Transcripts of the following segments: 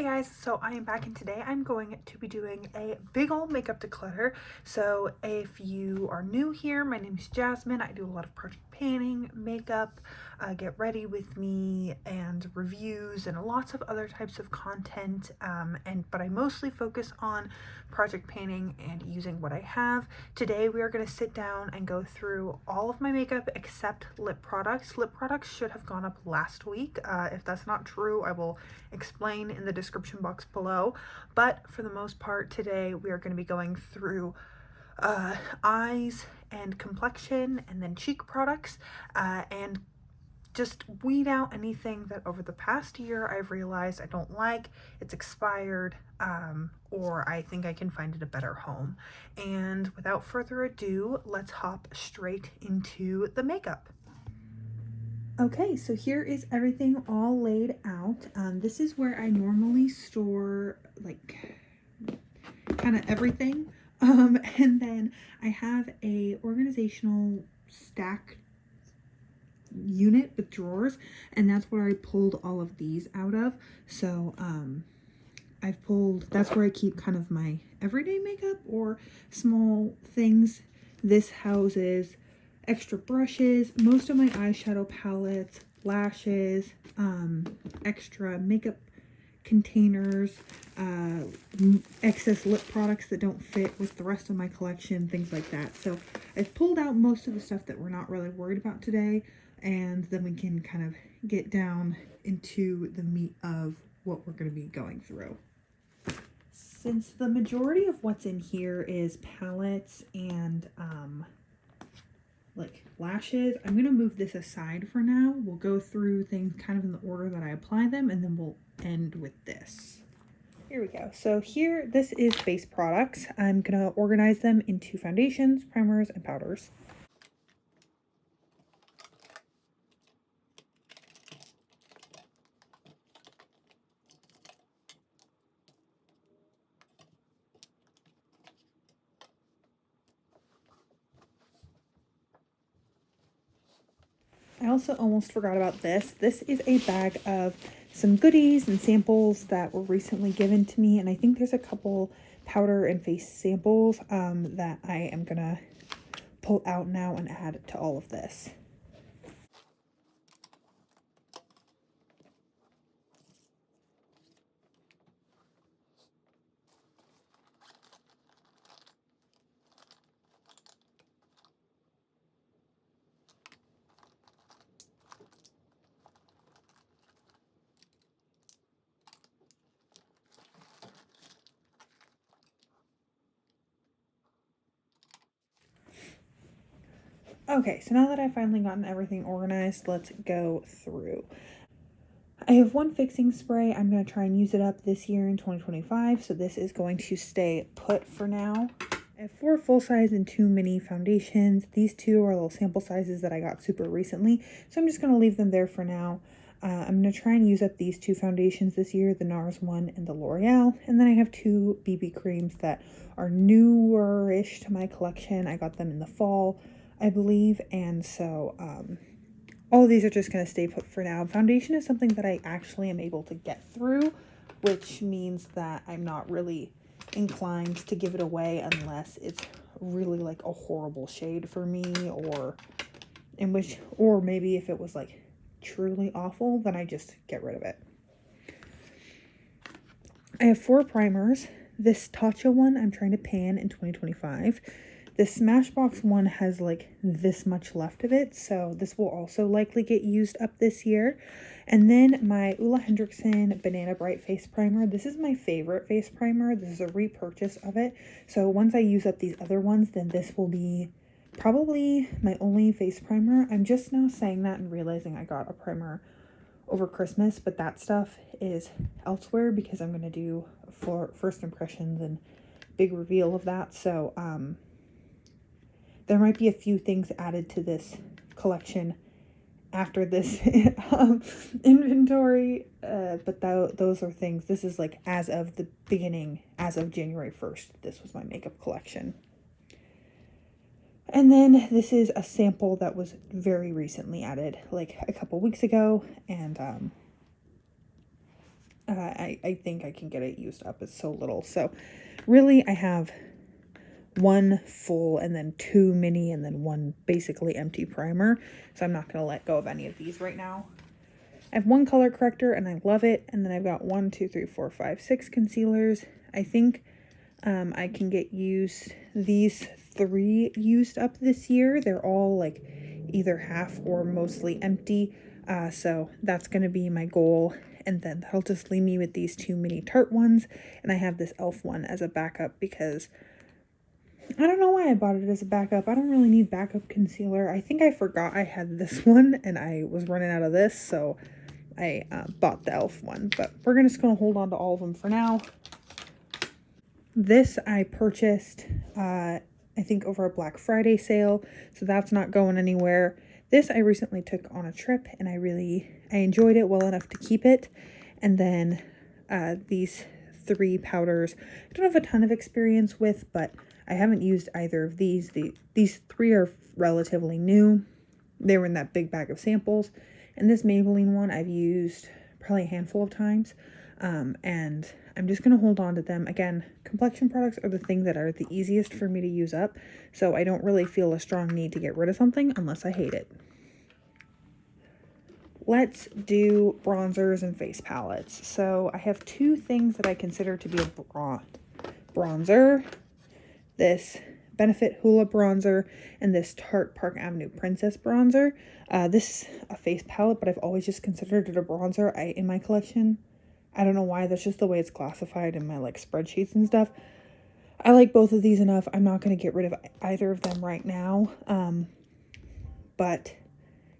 Hey guys, so I am back and today I'm going to be doing a big old makeup declutter. So if you are new here, my name is Jasmine. I do a lot of project painting, makeup, get ready with me, and reviews and lots of other types of content. But I mostly focus on project painting and using what I have. Today we are going to sit down and go through all of my makeup except lip products. Lip products should have gone up last week. If that's not true, I will explain in the description box below. But for the most part today we are going to be going through eyes and complexion and then cheek products and just weed out anything that over the past year I've realized I don't like, it's expired, or I think I can find it a better home. And without further ado, let's hop straight into the makeup. Okay, so here is everything all laid out. This is where I normally store like kind of everything. And then I have a organizational stack unit with drawers, and that's where I pulled all of these out of. So that's where I keep kind of my everyday makeup or small things. This houses extra brushes, most of my eyeshadow palettes, lashes, extra makeup containers, excess lip products that don't fit with the rest of my collection, things like that. So I've pulled out most of the stuff that we're not really worried about today, and then we can kind of get down into the meat of what we're going to be going through. Since the majority of what's in here is palettes and like lashes, I'm going to move this aside for now. We'll go through things kind of in the order that I apply them, and then we'll end with this. Here we go. So here, this is base products. I'm going to organize them into foundations, primers, and powders. I also almost forgot about this. This is a bag of some goodies and samples that were recently given to me, and I think there's a couple powder and face samples that I am gonna pull out now and add to all of this. Okay, so now that I've finally gotten everything organized, let's go through. I have one fixing spray. I'm going to try and use it up this year in 2025, so this is going to stay put for now. I have 4 full size and 2 mini foundations. These 2 are little sample sizes that I got super recently, so I'm just going to leave them there for now. I'm going to try and use up these 2 foundations this year, the NARS one and the L'Oreal. And then I have 2 BB creams that are newer-ish to my collection. I got them in the fall, I believe, and so all of these are just going to stay put for now. Foundation is something that I actually am able to get through, which means that I'm not really inclined to give it away unless it's really like a horrible shade for me, or maybe if it was like truly awful, then I just get rid of it. I have 4 primers. This Tatcha one I'm trying to pan in 2025. The Smashbox one has like this much left of it, so this will also likely get used up this year. And then my Ulla Hendrickson Banana Bright Face Primer. This is my favorite face primer. This is a repurchase of it. So once I use up these other ones, then this will be probably my only face primer. I'm just now saying that and realizing I got a primer over Christmas, but that stuff is elsewhere because I'm going to do for first impressions and big reveal of that. So there might be a few things added to this collection after this inventory, but those are things. This is like as of the beginning, as of January 1st, this was my makeup collection. And then this is a sample that was very recently added, like a couple weeks ago, and I think I can get it used up. It's so little. So really I have one full and then two mini and then one basically empty primer. So I'm not going to let go of any of these right now. I have one color corrector and I love it. And then I've got 1, 2, 3, 4, 5, 6 concealers. I think I can get these 3 used up this year. They're all like either half or mostly empty. So that's going to be my goal. And then that'll just leave me with these 2 mini Tarte ones. And I have this e.l.f. one as a backup because I don't know why I bought it as a backup. I don't really need backup concealer. I think I forgot I had this one and I was running out of this. So I bought the e.l.f. one. But we're just going to hold on to all of them for now. This I purchased, I think over a Black Friday sale, so that's not going anywhere. This I recently took on a trip, and I enjoyed it well enough to keep it. And then these 3 powders, I don't have a ton of experience with, but I haven't used either of these. These 3 are relatively new. They were in that big bag of samples. And this Maybelline one I've used probably a handful of times. And I'm just going to hold on to them. Again, complexion products are the thing that are the easiest for me to use up, so I don't really feel a strong need to get rid of something unless I hate it. Let's do bronzers and face palettes. So I have 2 things that I consider to be a bronzer. This Benefit Hoola bronzer and this Tarte Park Avenue Princess bronzer. This is a face palette, but I've always just considered it a bronzer in my collection. I don't know why, that's just the way it's classified in my like spreadsheets and stuff. I like both of these enough. I'm not going to get rid of either of them right now. But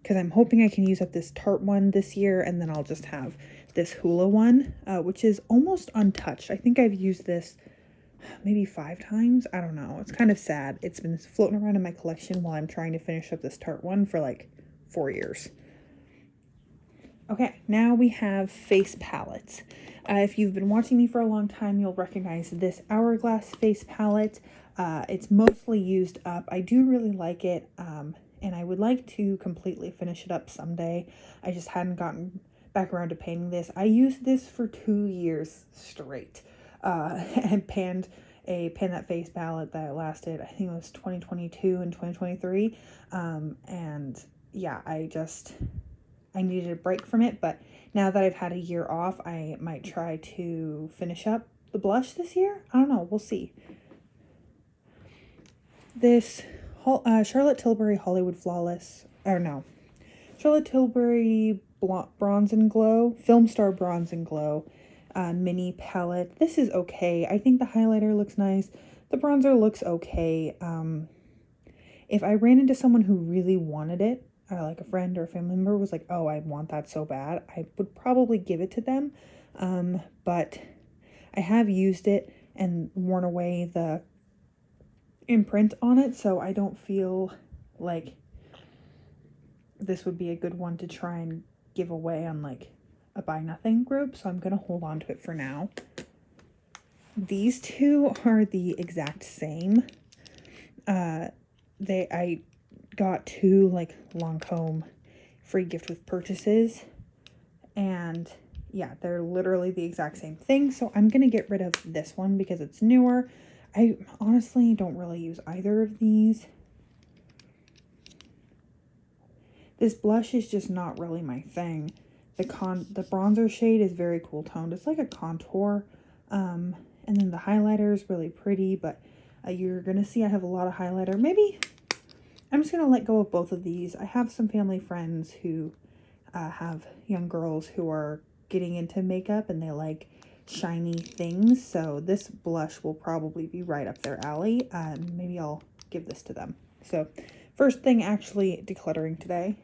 because I'm hoping I can use up this Tarte one this year, and then I'll just have this Hoola one, which is almost untouched. I think I've used this maybe 5 times. I don't know. It's kind of sad. It's been floating around in my collection while I'm trying to finish up this Tarte one for like 4 years. Okay, now we have face palettes. If you've been watching me for a long time, you'll recognize this Hourglass face palette. It's mostly used up. I do really like it, and I would like to completely finish it up someday. I just hadn't gotten back around to painting this. I used this for 2 years straight, and panned that face palette that lasted, I think it was 2022 and 2023, and yeah, I needed a break from it, but now that I've had a year off, I might try to finish up the blush this year. I don't know. We'll see. This Charlotte Tilbury Hollywood Flawless, or no, Charlotte Tilbury Bronze and Glow, Film Star Bronze and Glow mini palette. This is okay. I think the highlighter looks nice. The bronzer looks okay. If I ran into someone who really wanted it, like a friend or a family member was like, oh, I want that so bad, I would probably give it to them. But I have used it and worn away the imprint on it, so I don't feel like this would be a good one to try and give away on like a buy nothing group, so I'm gonna hold on to it for now. These 2 are the exact same. I got 2 like Lancome free gift with purchases, and yeah, they're literally the exact same thing. So I'm gonna get rid of this one because it's newer. I honestly don't really use either of these. This blush is just not really my thing. The bronzer shade is very cool toned. It's like a contour, and then the highlighter is really pretty, but you're gonna see I have a lot of highlighter. Maybe I'm just going to let go of both of these. I have some family friends who have young girls who are getting into makeup and they like shiny things. So this blush will probably be right up their alley. Maybe I'll give this to them. So first thing actually decluttering today.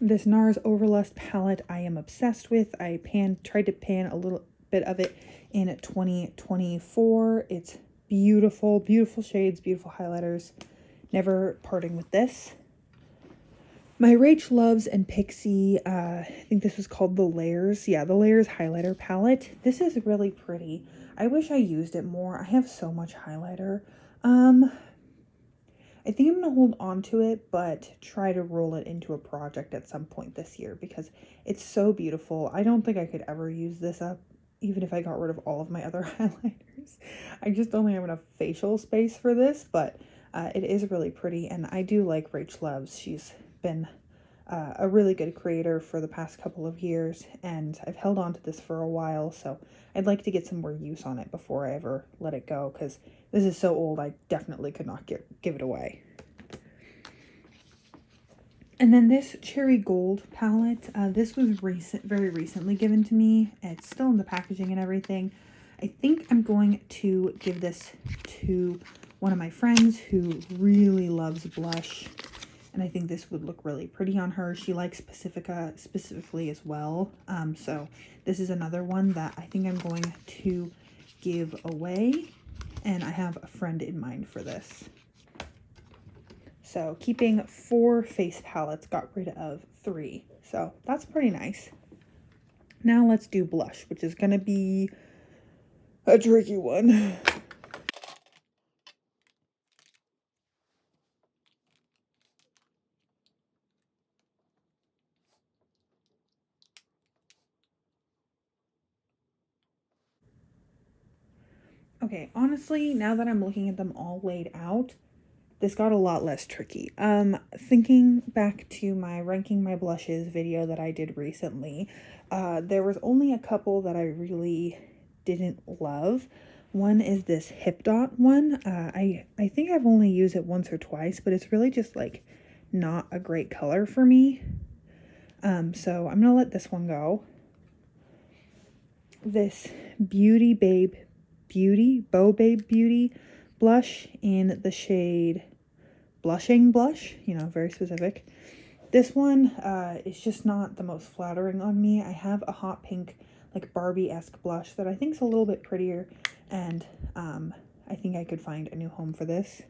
This NARS Overlust palette I am obsessed with. I tried to pan a little bit of it in 2024. It's beautiful, beautiful shades, beautiful highlighters. Never parting with this. My Rach Loves and Pixie, I think this was called the Layers. Yeah, the Layers highlighter palette. This is really pretty. I wish I used it more. I have so much highlighter. I I think I'm going to hold on to it, but try to roll it into a project at some point this year because it's so beautiful. I don't think I could ever use this up, even if I got rid of all of my other highlighters. I just don't have enough facial space for this, but it is really pretty, and I do like Rach Loves. She's been a really good creator for the past couple of years, and I've held on to this for a while, so I'd like to get some more use on it before I ever let it go, because this is so old I definitely could not give it away. And then this Cherry Gold palette, this was very recently given to me. It's still in the packaging and everything. I think I'm going to give this to one of my friends who really loves blush, and I think this would look really pretty on her. She likes Pacifica specifically as well. So this is another one that I think I'm going to give away, and I have a friend in mind for this. So keeping 4 face palettes, got rid of 3. So that's pretty nice. Now let's do blush, which is going to be a tricky one. Okay, honestly, now that I'm looking at them all laid out, this got a lot less tricky. Thinking back to my ranking my blushes video that I did recently, there was only a couple that I really didn't love. One is this Hip Dot one. I think I've only used it once or twice, but it's really just like not a great color for me. So I'm gonna let this one go. This Beauty Babe Beauty blush in the shade Blushing Blush, you know, very specific. This one is just not the most flattering on me. I have a hot pink, like Barbie-esque blush that I think is a little bit prettier, and I think I could find a new home for this.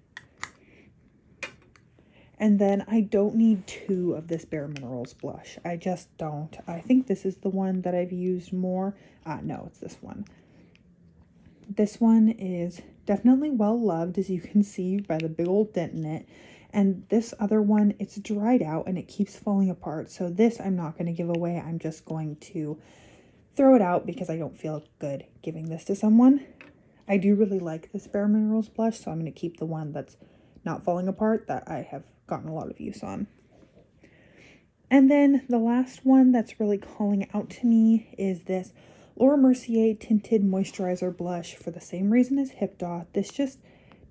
And then I don't need 2 of this Bare Minerals blush. I just don't. I think this is the one that I've used more. No, it's this one. This one is definitely well loved, as you can see by the big old dent in it. And this other one, it's dried out and it keeps falling apart. So this I'm not going to give away. I'm just going to throw it out because I don't feel good giving this to someone. I do really like this Bare Minerals blush, so I'm going to keep the one that's not falling apart that I have gotten a lot of use on. And then the last one that's really calling out to me is this Laura Mercier Tinted Moisturizer Blush for the same reason as Hip Dot. This just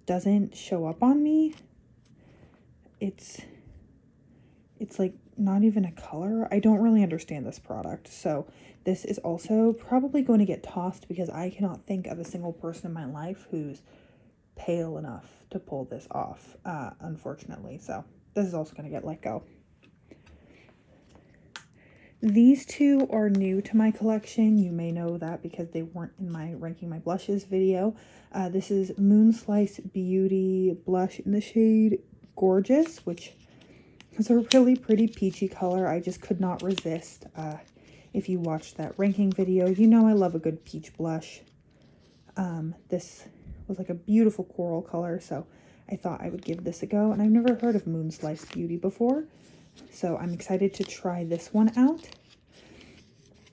doesn't show up on me. It's like not even a color. I don't really understand this product. So this is also probably going to get tossed because I cannot think of a single person in my life who's pale enough to pull this off, unfortunately. So this is also going to get let go. These 2 are new to my collection. You may know that because they weren't in my ranking my blushes video. This is Moonslice Beauty blush in the shade Gorgeous, which is a really pretty peachy color. I just could not resist. If you watched that ranking video, you know I love a good peach blush. This was like a beautiful coral color, so I thought I would give this a go. And I've never heard of Moonslice Beauty before, so I'm excited to try this one out.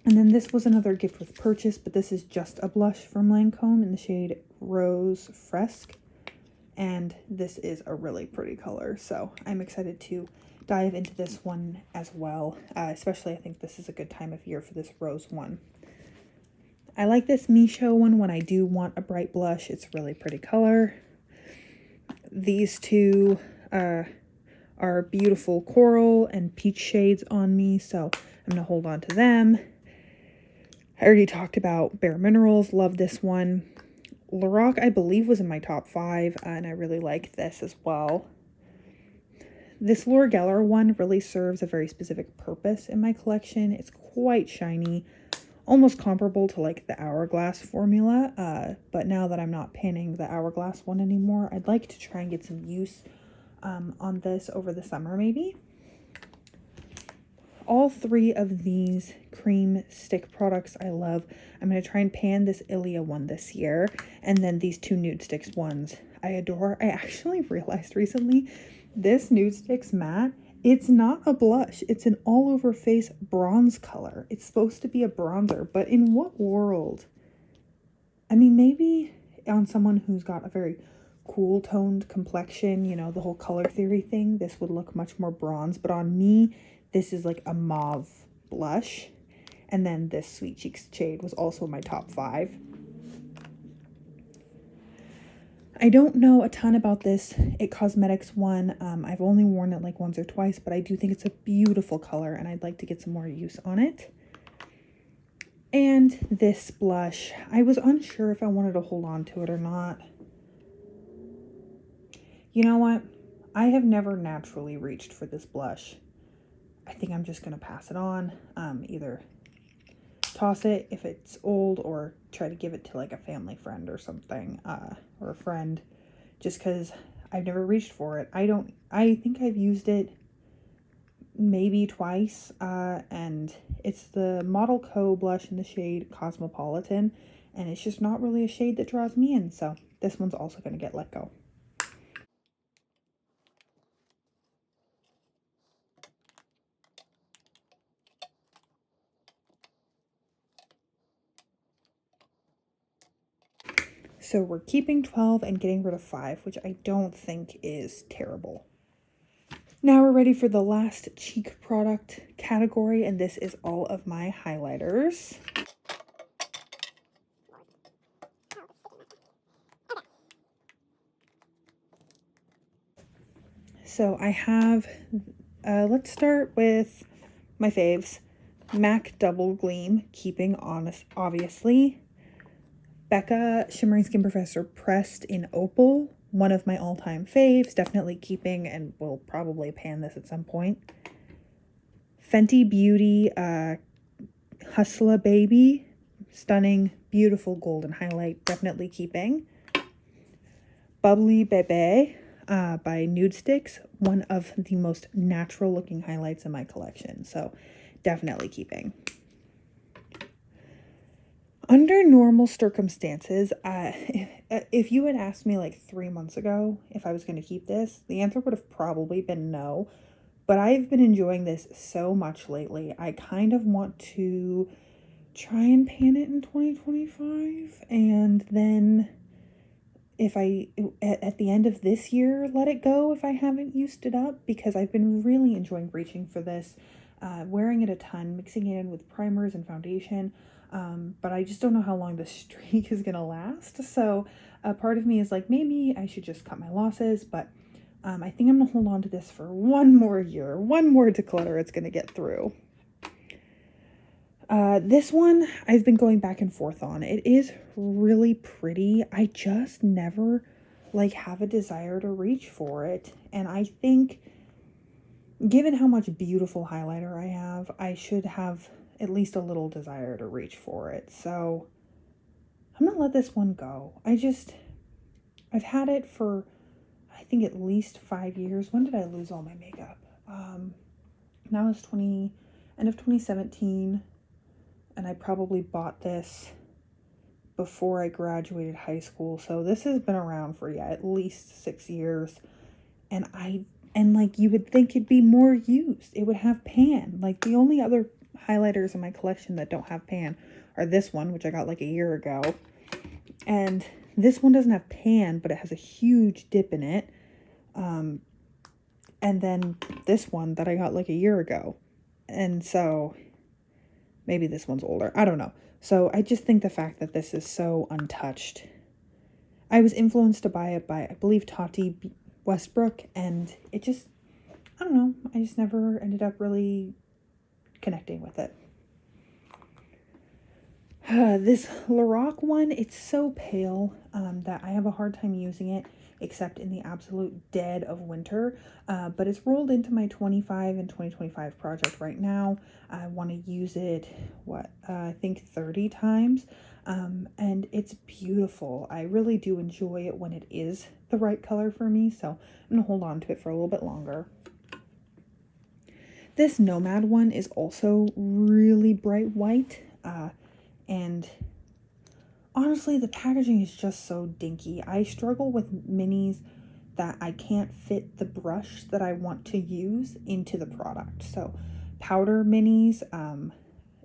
And then this was another gift with purchase, but this is just a blush from Lancome in the shade Rose Fresque. And this is a really pretty color, so I'm excited to dive into this one as well. Especially I think this is a good time of year for this rose one. I like this Micho one when I do want a bright blush. It's a really pretty color. These 2 are beautiful coral and peach shades on me, so I'm going to hold on to them. I already talked about Bare Minerals. Love this one. Lorac, I believe, was in my top 5, and I really like this as well. This Laura Geller one really serves a very specific purpose in my collection. It's quite shiny, almost comparable to like the Hourglass formula, but now that I'm not panning the Hourglass one anymore, I'd like to try and get some use on this over the summer maybe. All three of these cream stick products I love. I'm going to try and pan this Ilia one this year. And then these two Nude Sticks ones I adore. I actually realized recently this Nude Sticks matte, it's not a blush. It's an all over face bronze color. It's supposed to be a bronzer, but in what world? I mean, maybe on someone who's got a very cool toned complexion, you know, the whole color theory thing, this would look much more bronze. But on me, this is like a mauve blush. And then this Sweet Cheeks shade was also my top 5. I don't know a ton about this It Cosmetics one. I've only worn it like once or twice, but I do think it's a beautiful color and I'd like to get some more use on it. And this blush, I was unsure if I wanted to hold on to it or not. You know what? I have never naturally reached for this blush. I think I'm just going to pass it on. Either toss it if it's old or try to give it to like a family friend or something, or a friend, just because I've never reached for it. I think I've used it maybe twice, and it's the Model Co blush in the shade Cosmopolitan, and it's just not really a shade that draws me in, so this one's also going to get let go. So we're keeping 12 and getting rid of 5, which I don't think is terrible. Now we're ready for the last cheek product category, and this is all of my highlighters. So I have, let's start with my faves. MAC Double Gleam, keeping honest, obviously. Becca Shimmering Skin Professor Pressed in Opal, one of my all-time faves, definitely keeping, and will probably pan this at some point. Fenty Beauty Hustla Baby, stunning, beautiful golden highlight, definitely keeping. Bubbly Bebe by Nude Sticks, one of the most natural looking highlights in my collection, so definitely keeping. Under normal circumstances, if you had asked me like 3 months ago if I was going to keep this, the answer would have probably been no. But I've been enjoying this so much lately. I kind of want to try and pan it in 2025. And then if at the end of this year, let it go if I haven't used it up. Because I've been really enjoying reaching for this. Wearing it a ton, mixing it in with primers and foundation. But I just don't know how long this streak is going to last. So a part of me is like, maybe I should just cut my losses. But I think I'm going to hold on to this for one more year. One more declutter it's going to get through. This one I've been going back and forth on. It is really pretty. I just never like have a desire to reach for it. And I think given how much beautiful highlighter I have, I should have at least a little desire to reach for it. So I'm gonna let this one go. I've had it for, I think, at least 5 years. When did I lose all my makeup? Now it's end of 2017, and I probably bought this before I graduated high school. So this has been around for, yeah, at least 6 years. And like, you would think it'd be more used. It would have pan. Like, the only other highlighters in my collection that don't have pan are this one, which I got like a year ago. And this one doesn't have pan, but it has a huge dip in it. And then this one that I got like a year ago. And so maybe this one's older. I don't know. So I just think the fact that this is so untouched. I was influenced to buy it by, I believe, Tati Westbrook, and it just, I don't know. I just never ended up really connecting with it. This Lorac one, it's so pale that I have a hard time using it, except in the absolute dead of winter. But it's rolled into my 25 and 2025 project right now. I want to use it, I think 30 times. And it's beautiful. I really do enjoy it when it is the right color for me. So I'm going to hold on to it for a little bit longer. This Nomad one is also really bright white, and honestly, the packaging is just so dinky. I struggle with minis that I can't fit the brush that I want to use into the product. So powder minis,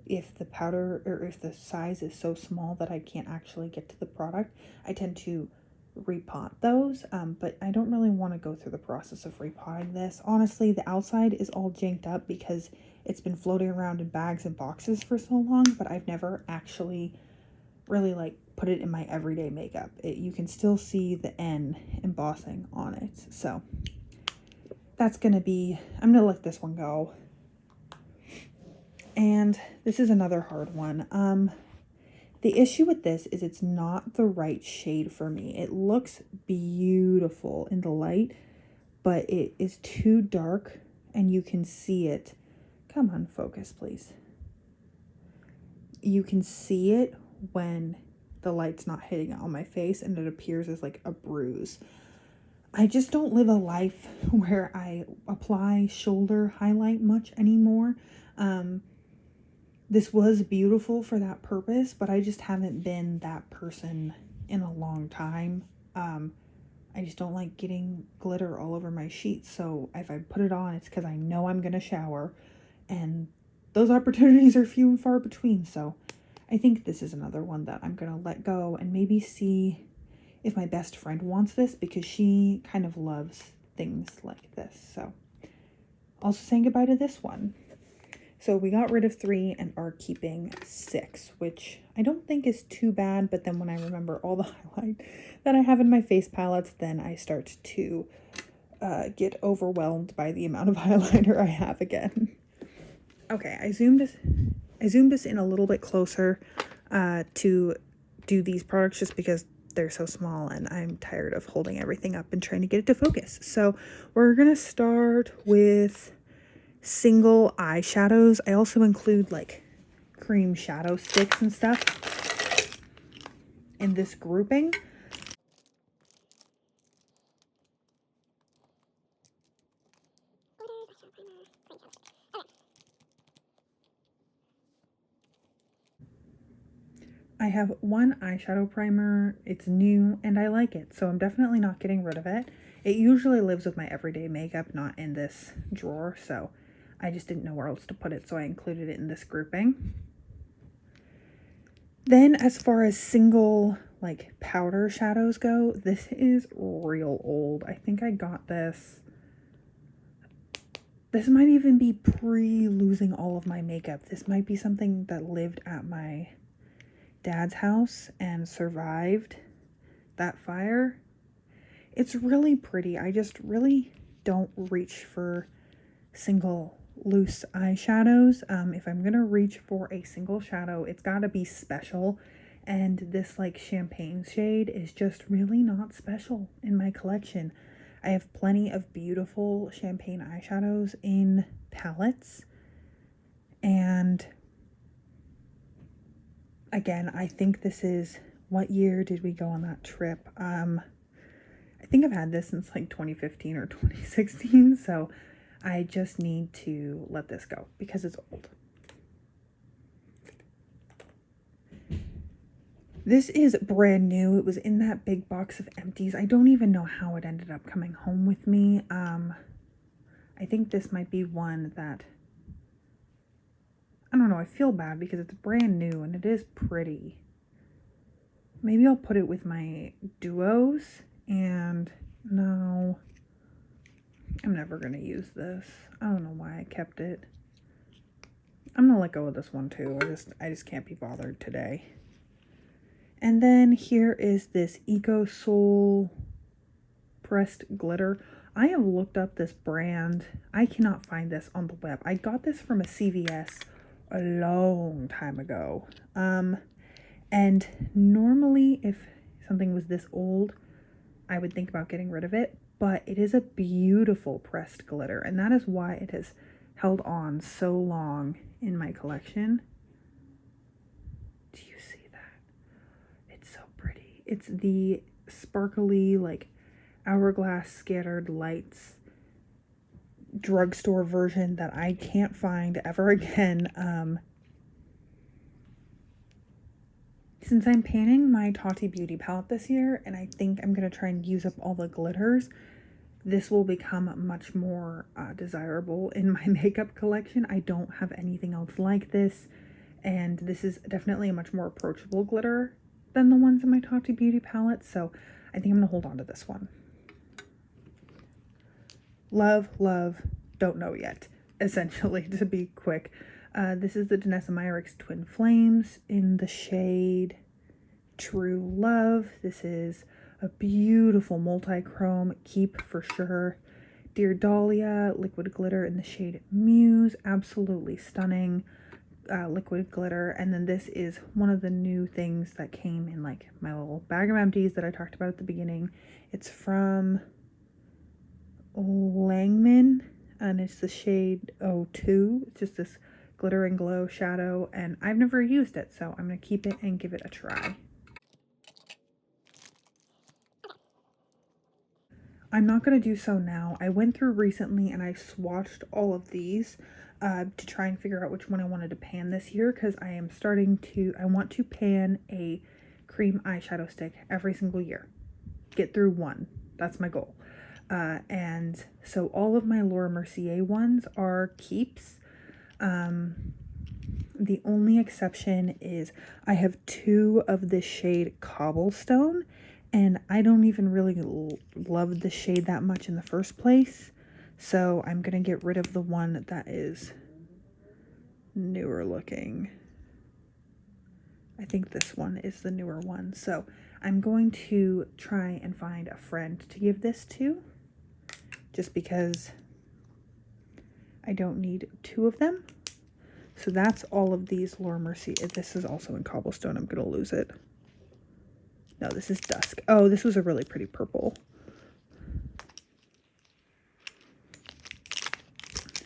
if the powder or if the size is so small that I can't actually get to the product, I tend to repot those. But I don't really want to go through the process of repotting this. Honestly, the outside is all janked up because it's been floating around in bags and boxes for so long, but I've never actually really like put it in my everyday makeup. You can still see the N embossing on it. So that's gonna be, I'm gonna let this one go. And this is another hard one. The issue with this is it's not the right shade for me. It looks beautiful in the light, but it is too dark and you can see it. Come on, focus, please. You can see it when the light's not hitting it on my face and it appears as like a bruise. I just don't live a life where I apply shoulder highlight much anymore. This was beautiful for that purpose, but I just haven't been that person in a long time. I just don't like getting glitter all over my sheets. So if I put it on, it's because I know I'm going to shower. And those opportunities are few and far between. So I think this is another one that I'm going to let go and maybe see if my best friend wants this, because she kind of loves things like this. So also saying goodbye to this one. So we got rid of 3 and are keeping 6, which I don't think is too bad. But then when I remember all the highlight that I have in my face palettes, then I start to get overwhelmed by the amount of highlighter I have again. Okay, I zoomed this in a little bit closer to do these products just because they're so small and I'm tired of holding everything up and trying to get it to focus. So we're gonna start with single eyeshadows. I also include like cream shadow sticks and stuff in this grouping. I have one eyeshadow primer. It's new and I like it, so I'm definitely not getting rid of it. It usually lives with my everyday makeup, not in this drawer, so I just didn't know where else to put it, so I included it in this grouping. Then as far as single like powder shadows go, this is real old. I think I got this. This might even be pre-losing all of my makeup. This might be something that lived at my dad's house and survived that fire. It's really pretty. I just really don't reach for single loose eyeshadows. If I'm gonna reach for a single shadow, it's gotta be special, and this like champagne shade is just really not special in my collection. I have plenty of beautiful champagne eyeshadows in palettes, and again, I think this is, what year did we go on that trip? I think I've had this since like 2015 or 2016, so I just need to let this go because it's old. This is brand new. It was in that big box of empties. I don't even know how it ended up coming home with me. I think this might be one that, I don't know, I feel bad because it's brand new and it is pretty. Maybe I'll put it with my duos, and no, I'm never going to use this. I don't know why I kept it. I'm going to let go of this one too. I just can't be bothered today. And then here is this Eco Soul pressed glitter. I have looked up this brand. I cannot find this on the web. I got this from a CVS a long time ago. And normally if something was this old, I would think about getting rid of it, but it is a beautiful pressed glitter, and that is why it has held on so long in my collection. Do you see that? It's so pretty. It's the sparkly, like, hourglass scattered lights drugstore version that I can't find ever again. Since I'm panning my Tati Beauty palette this year, and I think I'm going to try and use up all the glitters, this will become much more desirable in my makeup collection. I don't have anything else like this, and this is definitely a much more approachable glitter than the ones in my Tati Beauty palette, so I think I'm going to hold on to this one. Love, love, don't know yet, essentially, to be quick. This is the Danessa Myricks Twin Flames in the shade True Love. This is a beautiful multi-chrome keep for sure. Dear Dahlia liquid glitter in the shade Muse, absolutely stunning liquid glitter. And then this is one of the new things that came in like my little bag of empties that I talked about at the beginning. It's from Langman, and it's the shade 02. It's just this glitter and glow shadow, and I've never used it, so I'm going to keep it and give it a try. I'm not going to do so now. I went through recently and I swatched all of these to try and figure out which one I wanted to pan this year, because I want to pan a cream eyeshadow stick every single year. Get through one. That's my goal. And so all of my Laura Mercier ones are keeps. The only exception is I have two of the shade Cobblestone, and I don't even really love the shade that much in the first place. So I'm going to get rid of the one that is newer looking. I think this one is the newer one. So I'm going to try and find a friend to give this to, just because I don't need two of them. So that's all of these Laura Mercier. This is also in Cobblestone. I'm going to lose it. No, this is Dusk. Oh, this was a really pretty purple.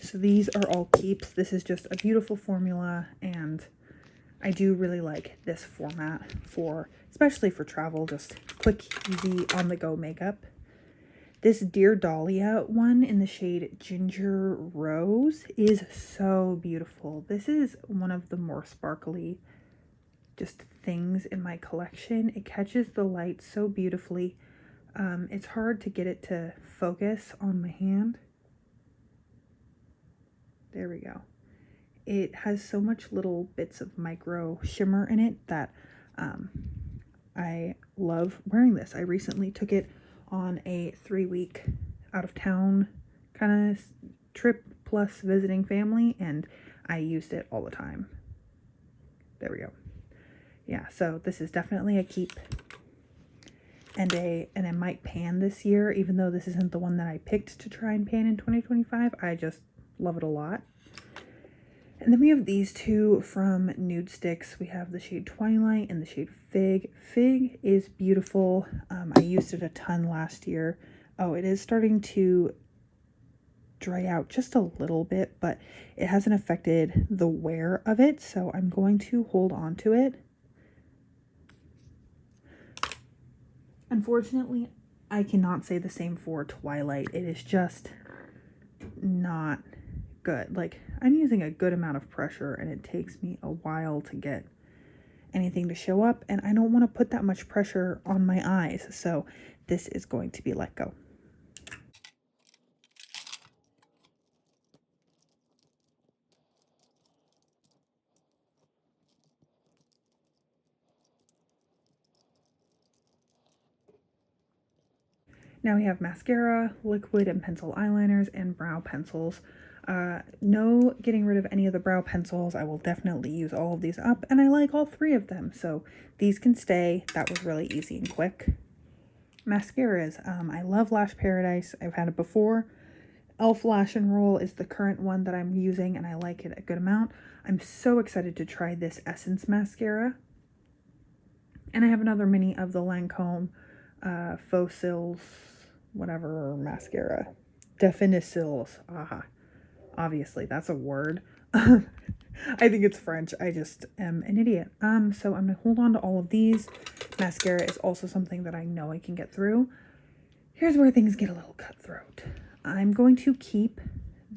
So these are all keeps. This is just a beautiful formula, and I do really like this format especially for travel, just quick, easy, on-the-go makeup. This Dear Dahlia one in the shade Ginger Rose is so beautiful. This is one of the more sparkly just things in my collection. It catches the light so beautifully. It's hard to get it to focus on my hand. There we go. It has so much little bits of micro shimmer in it that I love wearing this. I recently took it on a 3-week out of town kind of trip plus visiting family, and I used it all the time. There we go. Yeah, so this is definitely a keep, and I might pan this year, even though this isn't the one that I picked to try and pan in 2025. I just love it a lot. And then we have these two from Nude Sticks. We have the shade Twilight and the shade Fig. Fig is beautiful. I used it a ton last year. Oh, it is starting to dry out just a little bit, but it hasn't affected the wear of it, so I'm going to hold on to it. Unfortunately, I cannot say the same for Twilight. It is just not good. Like, I'm using a good amount of pressure, and it takes me a while to get anything to show up, and I don't want to put that much pressure on my eyes, so this is going to be let go. Now we have mascara, liquid and pencil eyeliners, and brow pencils. No getting rid of any of the brow pencils. I will definitely use all of these up, and I like all three of them, so these can stay. That was really easy and quick. Mascaras. I love Lash Paradise. I've had it before. Elf Lash and Roll is the current one that I'm using, and I like it a good amount. I'm so excited to try this Essence mascara. And I have another mini of the Lancome Faux Cils, whatever mascara. Definicils. Aha. Obviously, that's a word. I think it's French. I just am an idiot. So I'm going to hold on to all of these. Mascara is also something that I know I can get through. Here's where things get a little cutthroat. I'm going to keep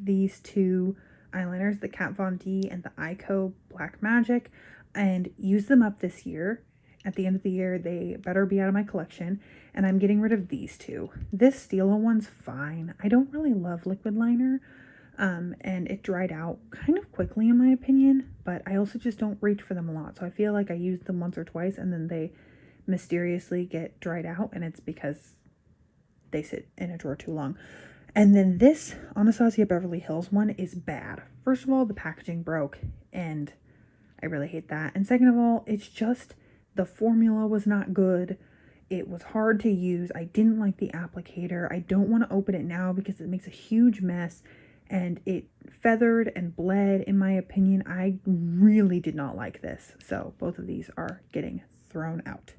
these two eyeliners, the Kat Von D and the Ico Black Magic, and use them up this year. At the end of the year, they better be out of my collection, and I'm getting rid of these two. This Stila one's fine. I don't really love liquid liner, and it dried out kind of quickly in my opinion, but I also just don't reach for them a lot. So I feel like I used them once or twice and then they mysteriously get dried out, and it's because they sit in a drawer too long. And then this Anastasia Beverly Hills one is bad. First of all, the packaging broke, and I really hate that. And second of all, it's just the formula was not good. It was hard to use. I didn't like the applicator. I don't want to open it now because it makes a huge mess, and it feathered and bled in my opinion. I really did not like this. So both of these are getting thrown out.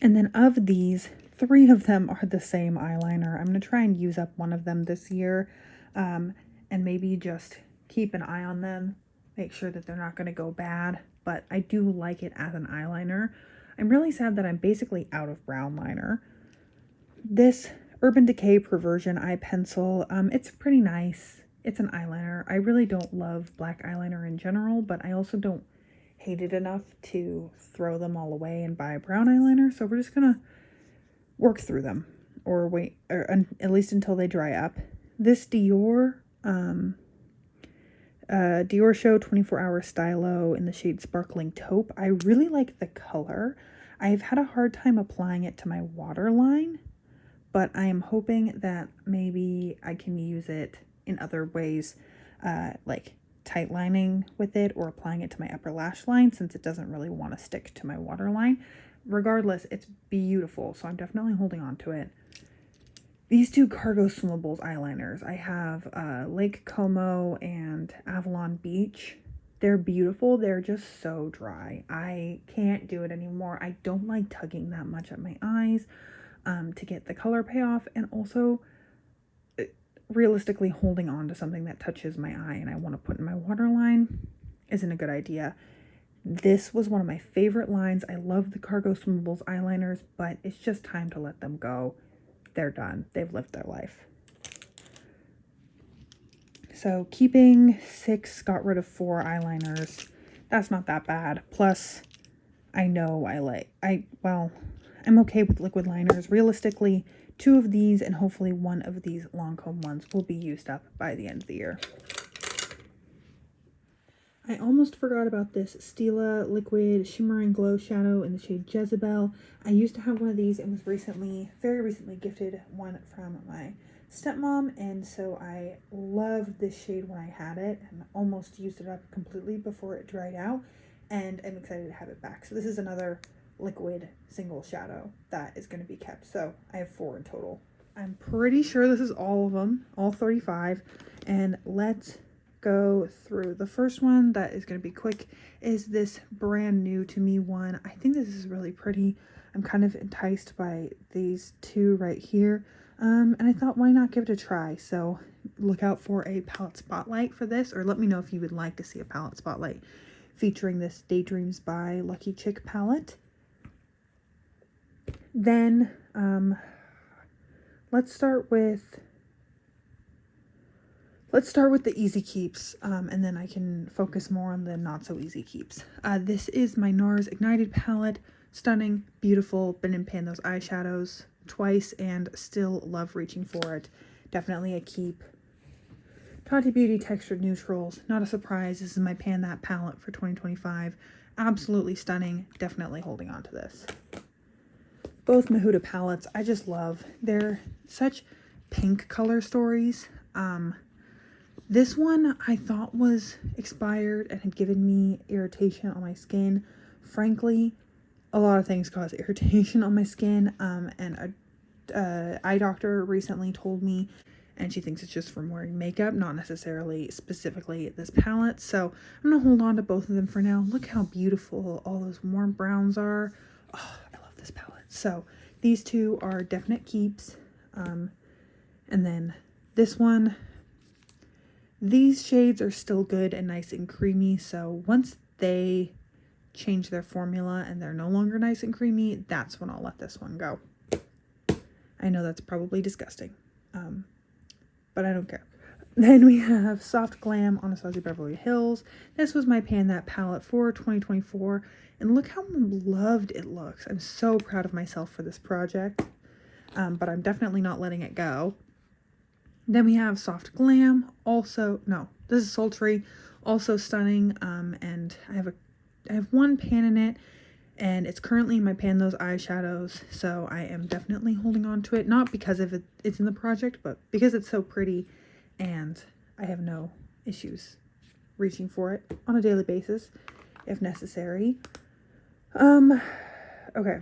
And then of these, 3 of them are the same eyeliner. I'm going to try and use up one of them this year, and maybe just keep an eye on them, make sure that they're not going to go bad, but I do like it as an eyeliner. I'm really sad that I'm basically out of brown liner. This Urban Decay Perversion eye pencil, it's pretty nice. It's an eyeliner. I really don't love black eyeliner in general, but I also don't hate it enough to throw them all away and buy brown eyeliner. So we're just gonna work through them, or wait, or at least until they dry up. This Dior Show 24-Hour Stylo in the shade Sparkling Taupe. I really like the color. I've had a hard time applying it to my waterline, but I am hoping that maybe I can use it in other ways, like tight lining with it or applying it to my upper lash line, since it doesn't really want to stick to my waterline. Regardless, it's beautiful, so I'm definitely holding on to it. These 2 Cargo Swimables eyeliners, I have Lake Como and Avalon Beach. They're beautiful. They're just so dry. I can't do it anymore. I don't like tugging that much at my eyes to get the color payoff, and also realistically holding on to something that touches my eye and I want to put in my waterline isn't a good idea. This was one of my favorite lines. I love the Cargo Swimables eyeliners, but it's just time to let them go. They're done. They've lived their life. So keeping 6, got rid of 4 eyeliners. That's not that bad. Plus, I know I'm okay with liquid liners. Realistically, 2 of these and hopefully 1 of these Lancome ones will be used up by the end of the year. I almost forgot about this Stila Liquid Shimmer and Glow Shadow in the shade Jezebel. I used to have one of these and was very recently gifted one from my stepmom, and so I loved this shade when I had it and almost used it up completely before it dried out, and I'm excited to have it back. So this is another liquid single shadow that is going to be kept. So I have 4 in total. I'm pretty sure this is all of them, all 35, and let's go through. The first one that is going to be quick is this brand new to me one. I think this is really pretty. I'm kind of enticed by these 2 right here, and I thought, why not give it a try? So look out for a palette spotlight for this, or let me know if you would like to see a palette spotlight featuring this Daydreams by Lucky Chick palette. Then let's start with the easy keeps, and then I can focus more on the not so easy keeps. This is my NARS Ignited palette. Stunning, beautiful. Been in pan those eyeshadows twice and still love reaching for it. Definitely a keep. Tati Beauty Textured Neutrals. Not a surprise. This is my Pan That palette for 2025. Absolutely stunning. Definitely holding on to this. Both Mahuda palettes I just love. They're such pink color stories. This one I thought was expired and had given me irritation on my skin. Frankly, a lot of things cause irritation on my skin, and a eye doctor recently told me, and she thinks it's just from wearing makeup, not necessarily specifically this palette. So I'm going to hold on to both of them for now. Look how beautiful all those warm browns are. Oh, I love this palette. So these 2 are definite keeps. And then this one, these shades are still good and nice and creamy. So once they change their formula and they're no longer nice and creamy, that's when I'll let this one go. I know that's probably disgusting, but I don't care. Then we have Soft Glam Anastasia Beverly Hills. This was my Pan That palette for 2024. And look how loved it looks. I'm so proud of myself for this project. But I'm definitely not letting it go. Then we have Soft Glam. Also, no, this is sultry. Also stunning. And I have one pan in it. And it's currently in my Pan Those eyeshadows. So I am definitely holding on to it. Not because of it's in the project, but because it's so pretty. And I have no issues reaching for it on a daily basis if necessary. Okay.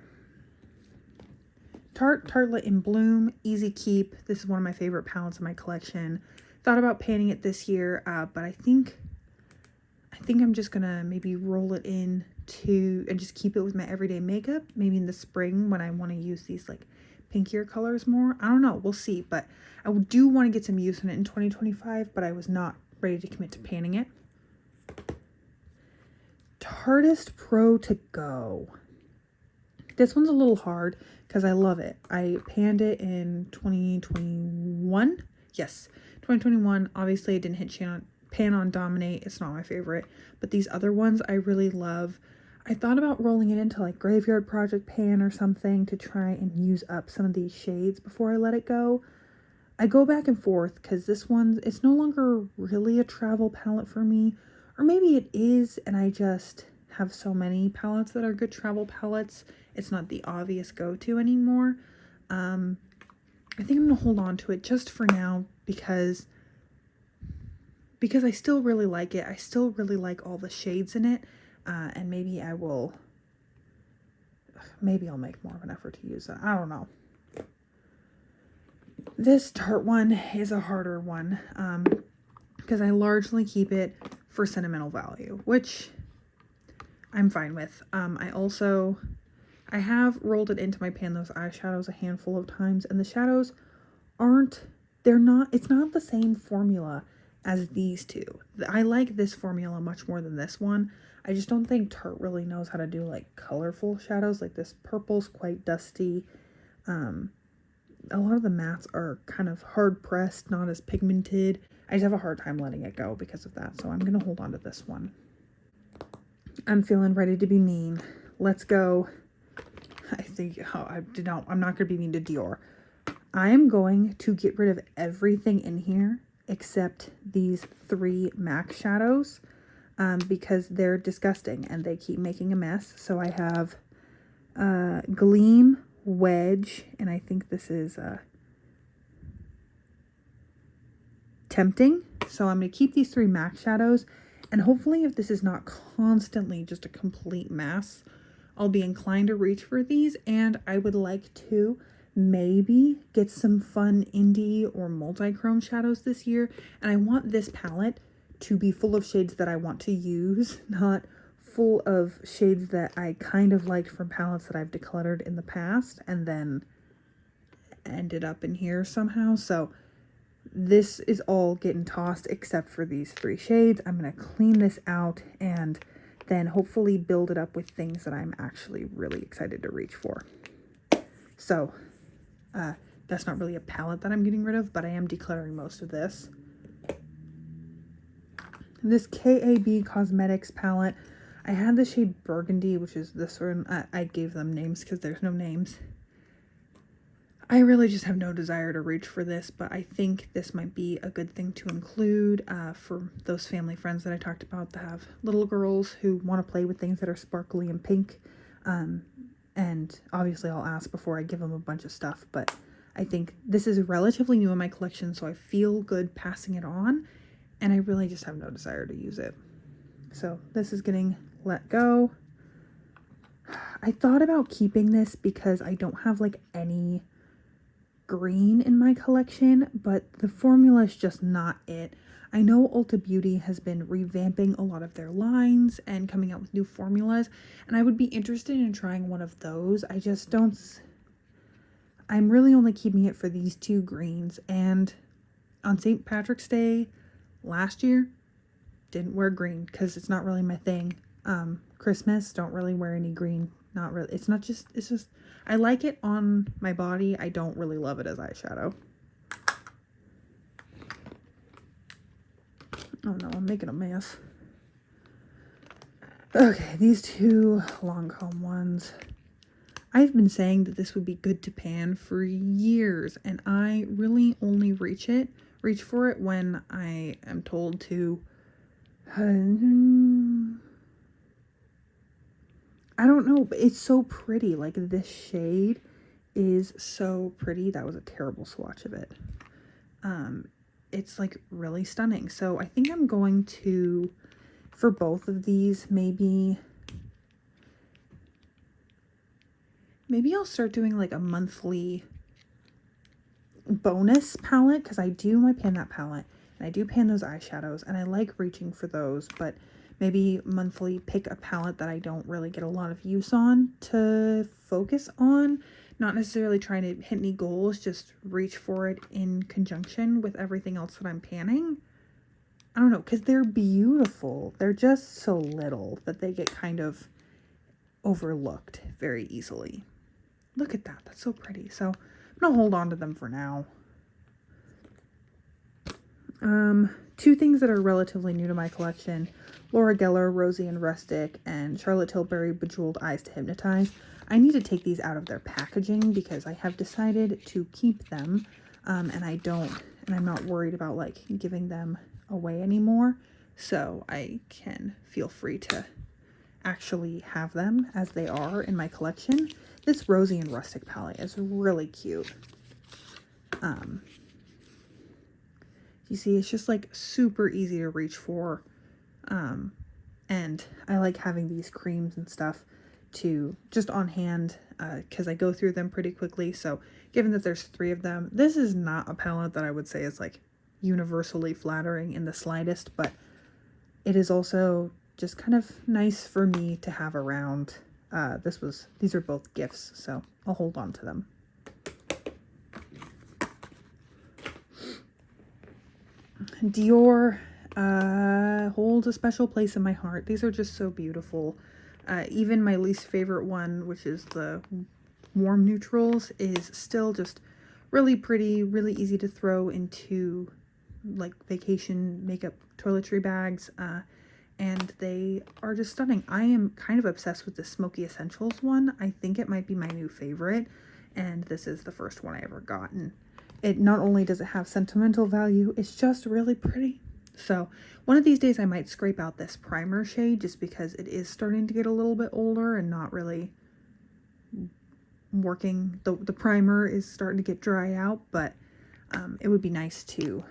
Tartlet in Bloom, Easy Keep. This is one of my favorite palettes in my collection. Thought about painting it this year, but I think I'm just gonna maybe roll it in and just keep it with my everyday makeup. Maybe in the spring when I want to use these like pinkier colors more. I don't know. We'll see. But I do want to get some use in it in 2025, but I was not ready to commit to painting it. Tartist Pro To Go. This one's a little hard because I love it. I panned it in 2021. Yes, 2021. Obviously, I didn't hit pan on Dominate. It's not my favorite. But these other ones I really love. I thought about rolling it into like Graveyard Project pan or something to try and use up some of these shades before I let it go. I go back and forth because this one, it's no longer really a travel palette for me. Or maybe it is and I just have so many palettes that are good travel palettes. It's not the obvious go-to anymore. I think I'm going to hold on to it just for now because I still really like it. I still really like all the shades in it. And maybe I'll make more of an effort to use it. I don't know. This Tarte one is a harder one because I largely keep it for sentimental value, which I'm fine with. I have rolled it into my Pan Those eyeshadows a handful of times, and the shadows it's not the same formula as these two. I like this formula much more than this one. I just don't think Tarte really knows how to do like colorful shadows. Like this purple's quite dusty. A lot of the mattes are kind of hard pressed, not as pigmented. I just have a hard time letting it go because of that. So I'm going to hold on to this one. I'm feeling ready to be mean. Let's go. I'm not going to be mean to Dior. I am going to get rid of everything in here except these 3 MAC shadows because they're disgusting and they keep making a mess. So I have Gleam, Wedge, and I think this is Tempting. So I'm going to keep these 3 MAC shadows, and hopefully if this is not constantly just a complete mess, I'll be inclined to reach for these. And I would like to maybe get some fun indie or multi-chrome shadows this year. And I want this palette to be full of shades that I want to use, not full of shades that I kind of liked from palettes that I've decluttered in the past and then ended up in here somehow. So this is all getting tossed except for these 3 shades. I'm going to clean this out and then hopefully build it up with things that I'm actually really excited to reach for. So that's not really a palette that I'm getting rid of, but I am decluttering most of this. This KAB Cosmetics palette, I had the shade Burgundy, which is this one. I gave them names because there's no names. I really just have no desire to reach for this, but I think this might be a good thing to include for those family friends that I talked about that have little girls who want to play with things that are sparkly and pink. And obviously I'll ask before I give them a bunch of stuff, but I think this is relatively new in my collection, so I feel good passing it on, and I really just have no desire to use it. So this is getting let go. I thought about keeping this because I don't have like any green in my collection, but the formula is just not it. I know Ulta Beauty has been revamping a lot of their lines and coming out with new formulas, and I would be interested in trying one of those. I'm really only keeping it for these 2 greens, and on St. Patrick's Day last year, didn't wear green because it's not really my thing. Christmas, don't really wear any green. Not really. It's just, I like it on my body. I don't really love it as eyeshadow. Oh no, I'm making a mess. Okay, these two Lancome ones. I've been saying that this would be good to pan for years, and I really only reach for it when I am told to. I don't know, but it's so pretty. Like, this shade is so pretty. That was a terrible swatch of it. It's like really stunning. So I think I'm going to, for both of these, maybe I'll start doing like a monthly bonus palette, because I do pan that palette and I do pan those eyeshadows and I like reaching for those, but maybe monthly pick a palette that I don't really get a lot of use on to focus on, not necessarily trying to hit any goals, just reach for it in conjunction with everything else that I'm panning. I don't know, because they're beautiful. They're just so little that they get kind of overlooked very easily. Look at that. That's so pretty. So I'm going to hold on to them for now. Two things that are relatively new to my collection. Laura Geller, Rosy and Rustic, and Charlotte Tilbury, Bejeweled Eyes to Hypnotize. I need to take these out of their packaging because I have decided to keep them. And I'm not worried about like giving them away anymore. So I can feel free to actually have them as they are in my collection. This Rosy and Rustic palette is really cute. You see, it's just like super easy to reach for. And I like having these creams and stuff to just on hand because I go through them pretty quickly. So given that there's 3 of them, this is not a palette that I would say is like universally flattering in the slightest, but it is also just kind of nice for me to have around. These are both gifts, so I'll hold on to them. Dior holds a special place in my heart. These are just so beautiful. Even my least favorite one, which is the warm neutrals, is still just really pretty, really easy to throw into like vacation makeup toiletry bags. And they are just stunning. I am kind of obsessed with the Smoky Essentials one. I think it might be my new favorite, and this is the first one I ever gotten. It not only does it have sentimental value, it's just really pretty. So one of these days I might scrape out this primer shade just because it is starting to get a little bit older and not really working. The primer is starting to get dry out, but it would be nice to,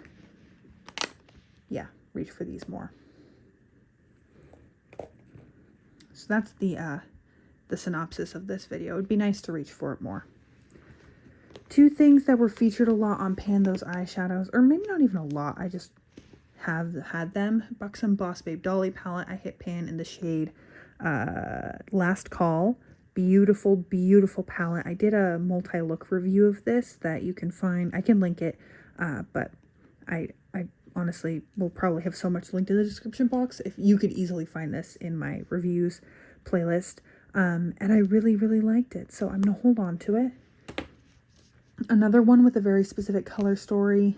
yeah, reach for these more. So that's the synopsis of this video. It would be nice to reach for it more. 2 things that were featured a lot on Pan Those eyeshadows, or maybe not even a lot, I just have had them. Buxom Boss Babe Dolly palette. I hit pan in the shade Last Call. Beautiful, beautiful palette. I did a multi-look review of this that you can find. I can link it, but I honestly will probably have so much linked in the description box. If you could easily find this in my reviews playlist. And I really, really liked it. So I'm going to hold on to it. Another one with a very specific color story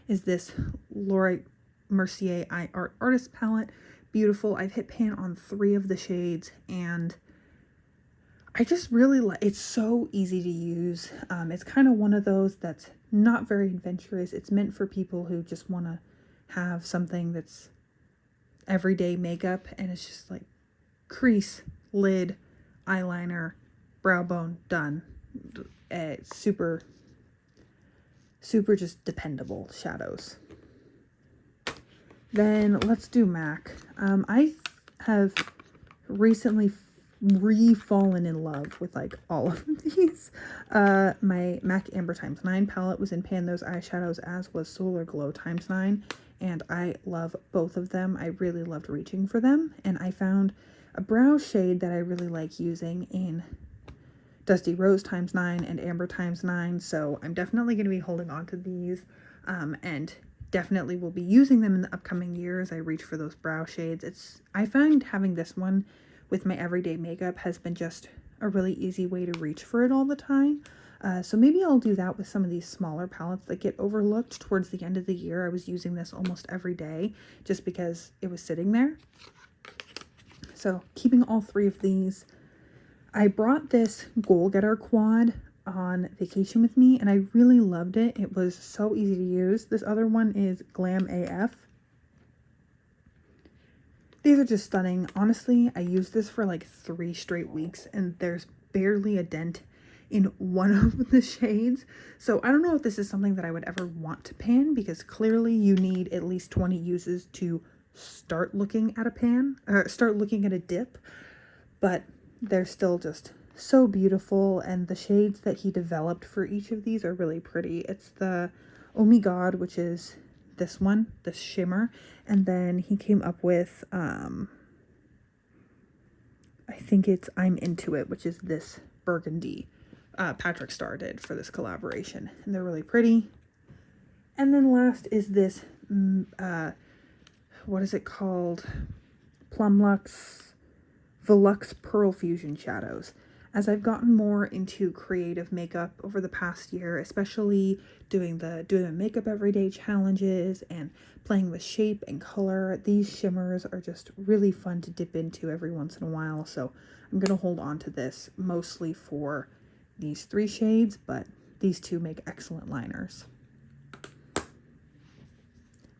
is this Laura Mercier Art Artist palette. Beautiful. I've hit pan on 3 of the shades and I just really like, it's so easy to use. It's kind of one of those that's not very adventurous. It's meant for people who just want to have something that's everyday makeup, and it's just like crease, lid, eyeliner, brow bone, done. Super just dependable shadows. Then let's do MAC. I have recently re-fallen in love with like all of these. My MAC Amber x9 palette was in Pan Those eyeshadows, as was Solar Glow x9, and I love both of them. I really loved reaching for them, and I found a brow shade that I really like using in Dusty Rose x9 and Amber x9, so I'm definitely going to be holding on to these, and definitely will be using them in the upcoming years. I reach for those brow shades. I find having this one with my everyday makeup has been just a really easy way to reach for it all the time. So maybe I'll do that with some of these smaller palettes that get overlooked towards the end of the year. I was using this almost every day just because it was sitting there. So keeping all three of these. I brought this Goal Getter quad on vacation with me and I really loved it. It was so easy to use. This other one is Glam AF. These are just stunning. Honestly, I used this for like 3 straight weeks and there's barely a dent in one of the shades. So I don't know if this is something that I would ever want to pan, because clearly you need at least 20 uses to start looking at a pan, or start looking at a dip, but they're still just so beautiful. And the shades that he developed for each of these are really pretty. It's the Oh My God, which is this one, the shimmer, and then he came up with I think it's I'm Into It, which is this burgundy. Patrick Starr did for this collaboration, and they're really pretty. And then last is this what is it called, Plum Luxe Volux Pearl Fusion Shadows. As I've gotten more into creative makeup over the past year, especially doing the makeup everyday challenges and playing with shape and color, these shimmers are just really fun to dip into every once in a while. So I'm going to hold on to this mostly for these 3 shades, but these 2 make excellent liners.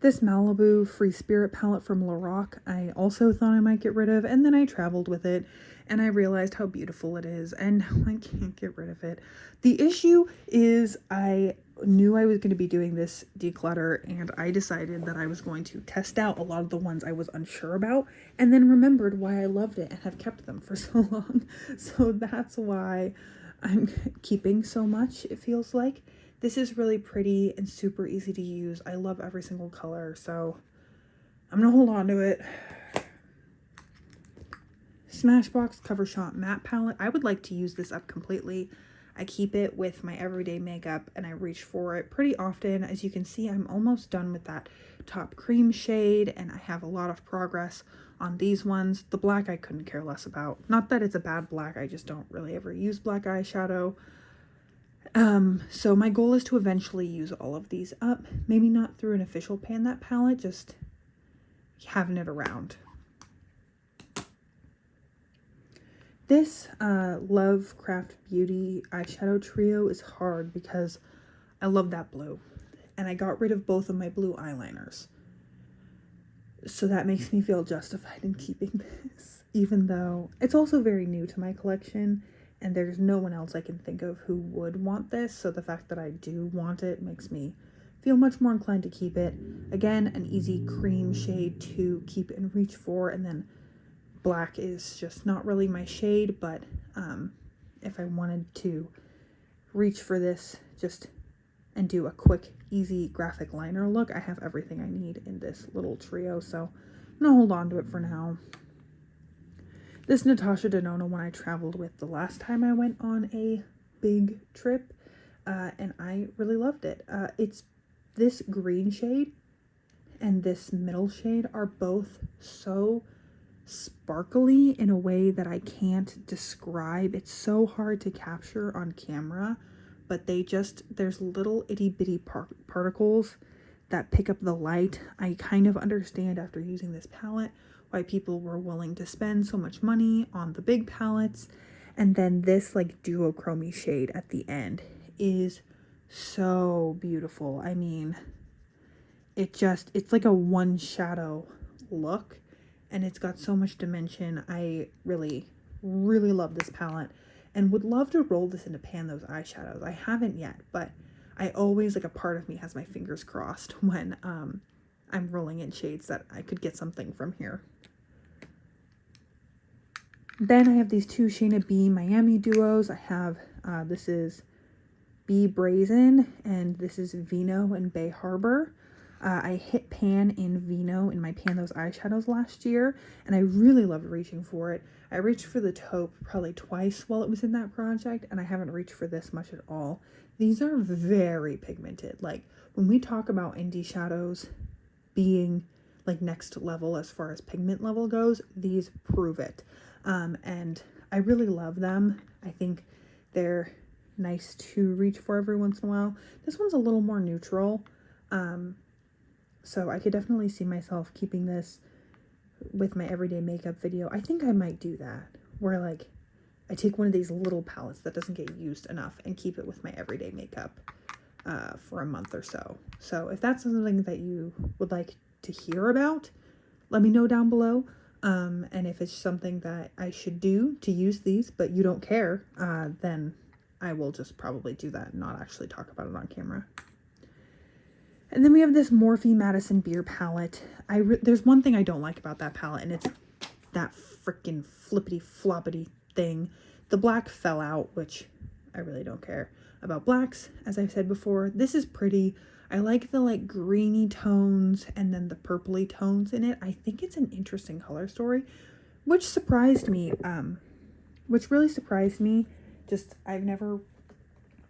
This Malibu Free Spirit palette from Lorac, I also thought I might get rid of, and then I traveled with it, and I realized how beautiful it is, and I can't get rid of it. The issue is I knew I was going to be doing this declutter, and I decided that I was going to test out a lot of the ones I was unsure about, and then remembered why I loved it and have kept them for so long. So that's why I'm keeping so much, it feels like. This is really pretty and super easy to use. I love every single color, so I'm gonna hold on to it. Smashbox Cover Shot Matte Palette. I would like to use this up completely. I keep it with my everyday makeup and I reach for it pretty often. As you can see, I'm almost done with that top cream shade and I have a lot of progress on these ones. The black I couldn't care less about. Not that it's a bad black, I just don't really ever use black eyeshadow. So my goal is to eventually use all of these up. Maybe not through an official pan that palette, just having it around. This Lovecraft Beauty eyeshadow trio is hard because I love that blue. And I got rid of both of my blue eyeliners. So that makes me feel justified in keeping this, even though it's also very new to my collection. And there's no one else I can think of who would want this, so the fact that I do want it makes me feel much more inclined to keep it. Again, an easy cream shade to keep and reach for, and then black is just not really my shade, but if I wanted to reach for this just and do a quick, easy graphic liner look, I have everything I need in this little trio, so I'm gonna hold on to it for now. This Natasha Denona one I traveled with the last time I went on a big trip, and I really loved it. It's this green shade and this middle shade are both so sparkly in a way that I can't describe. It's so hard to capture on camera, but there's little itty bitty particles that pick up the light. I kind of understand after using this palette why people were willing to spend so much money on the big palettes. And then this like duochrome shade at the end is so beautiful. I mean, it's like a one shadow look and it's got so much dimension. I really, really love this palette and would love to roll this into pan those eyeshadows. I haven't yet, but I always, like, a part of me has my fingers crossed when I'm rolling in shades that I could get something from here. Then I have these 2 Shayna B Miami duos. I have, this is Be Brazen, and this is Vino and Bay Harbor. I hit pan in Vino in my Pan Those Eyeshadows last year, and I really loved reaching for it. I reached for the taupe probably twice while it was in that project, and I haven't reached for this much at all. These are very pigmented. Like, when we talk about indie shadows being like next level as far as pigment level goes, these prove it. And I really love them. I think they're nice to reach for every once in a while. This one's a little more neutral. So I could definitely see myself keeping this with my everyday makeup video. I think I might do that, where like I take one of these little palettes that doesn't get used enough and keep it with my everyday makeup for a month or so. So if that's something that you would like to hear about, let me know down below. And if it's something that I should do to use these, but you don't care, then I will just probably do that and not actually talk about it on camera. And then we have this Morphe Madison Beer palette. There's one thing I don't like about that palette, and it's that freaking flippity floppity thing. The black fell out, which I really don't care about blacks. As I've said before, this is pretty. I like the like greeny tones and then the purpley tones in it. I think it's an interesting color story, which surprised me. Which really surprised me. Just, I've never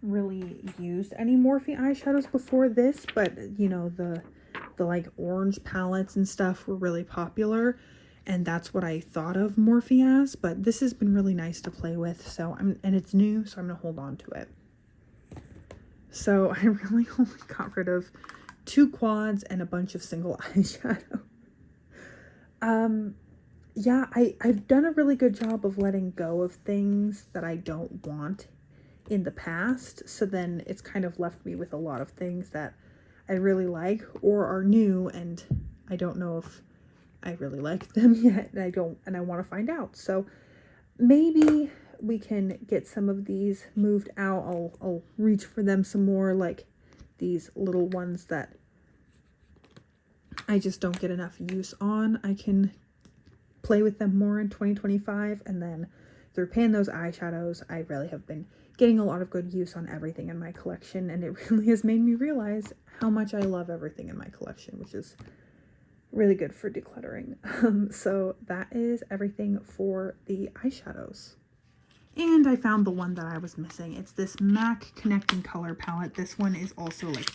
really used any Morphe eyeshadows before this, but you know, the like orange palettes and stuff were really popular, and that's what I thought of Morphe as. But this has been really nice to play with, so and it's new, so I'm gonna hold on to it. So I really only got rid of 2 quads and a bunch of single eyeshadow. Yeah, I've done a really good job of letting go of things that I don't want in the past, so then it's kind of left me with a lot of things that I really like or are new, and I don't know if I really like them yet, and I want to find out. So maybe we can get some of these moved out. I'll reach for them some more, like these little ones that I just don't get enough use on. I can play with them more in 2025, and then through paying those eyeshadows, I really have been getting a lot of good use on everything in my collection, and it really has made me realize how much I love everything in my collection, which is really good for decluttering. So that is everything for the eyeshadows. And I found the one that I was missing. It's this MAC Connecting Color Palette. This one is also like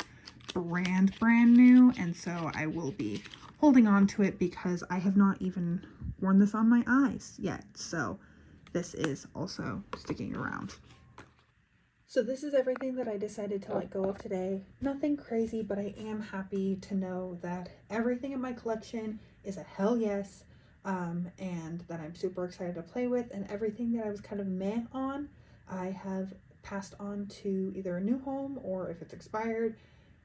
brand new, and so I will be holding on to it because I have not even worn this on my eyes yet. So this is also sticking around. So this is everything that I decided to let go of today. Nothing crazy, but I am happy to know that everything in my collection is a hell yes, and that I'm super excited to play with, and everything that I was kind of meh on, I have passed on to either a new home, or if it's expired,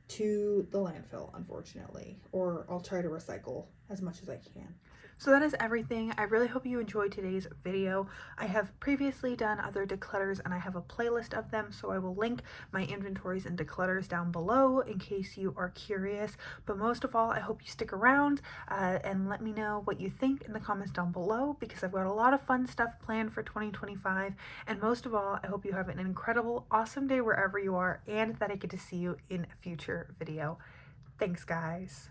to the landfill, unfortunately, or I'll try to recycle as much as I can. So that is everything. I really hope you enjoyed today's video. I have previously done other declutters, and I have a playlist of them, so I will link my inventories and declutters down below in case you are curious. But most of all, I hope you stick around and let me know what you think in the comments down below, because I've got a lot of fun stuff planned for 2025. And most of all, I hope you have an incredible, awesome day wherever you are, and that I get to see you in a future video. Thanks, guys.